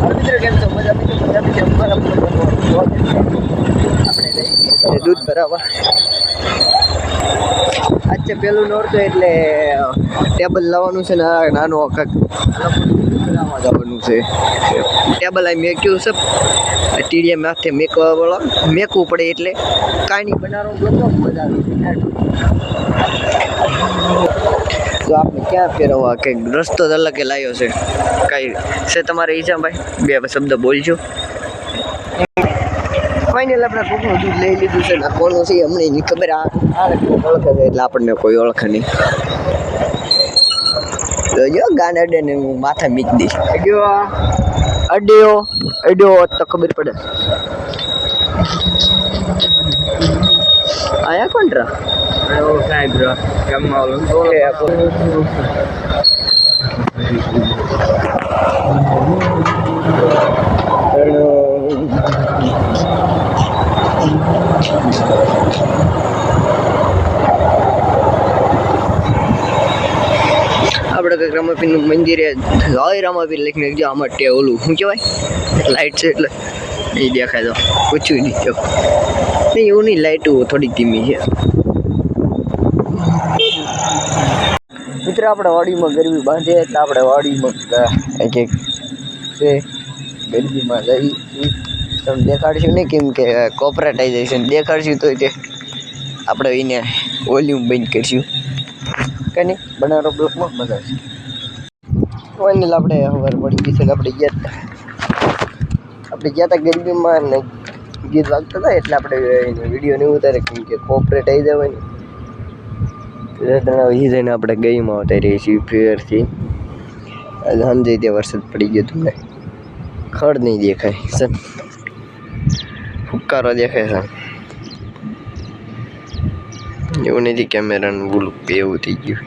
મિત્રો કેમ છો? મજા આપણે દૂધ ભરાવા આજ છે પેલું નોરતું એટલે ટેબલ લાવવાનું છે ને નાનો જવાનું છે ટેબલ આ મેક્યું છે ટીડીએમ માથે મેકવું પડે એટલે કાંઈ બનાવવાનું ગમતો મજા તો આપણે ક્યાં ફેરવવા કંઈક રસ્તો જ અલગ લાવ્યો છે કાંઈ છે તમારે ઈચ્છા ભાઈ બે શબ્દ બોલજો ફાઇનલ આપણે કોકનું દૂધ લઈ લીધું છે ને કોનું છે હમણાં એની ખબર આ ઓળખે છે એટલે આપણને કોઈ ઓળખે નહીં જો ગાન અડે ને હું માથા મીક દઈશ અડ્યો તો ખબર પડે આયા કોણ રા સાહેબ ગામમાં આપણે કંઈક રામાપીરનું મંદિરે હોય રામાપીર લખીને જો આમાં ટે ઓલું શું કહેવાય લાઇટ છે એટલે એ દેખાય તો પૂછ્યું નહીં જો નહીં એવું નહીં લાઇટ થોડી ધીમી છે મિત્ર આપણે વાડીમાં ગરબી બાંધીએ એટલે આપણે વાડીમાં કંઈક છે ગરબીમાં જઈ તમે દેખાડશું નહીં કેમ કે કોપરેટાઇઝેશન દેખાડશું તો તે આપણે એને વોલ્યુમ બંધ કરીશું કંઈ નહીં બનારો બ્લોકમાં મજા છે ફાઇનલ આપણે ખબર પડી ગઈ છે ને આપણે ગયા હતા ગરબીમાં ને ગીત વાગતા હતા એટલે આપણે વિડીયો નહીં ઉતારે કેમ કે કોપરેટ આવી જવાય ને એ જઈને આપણે ગઈમાં ઉતારીએ છીએ ફેરથી સમજાય ત્યાં વરસાદ પડી ગયો તમને ખડ નહીં દેખાય સર ફુકારો દેખાય છે એવું નથી કેમેરાનું બોલું એવું થઈ ગયું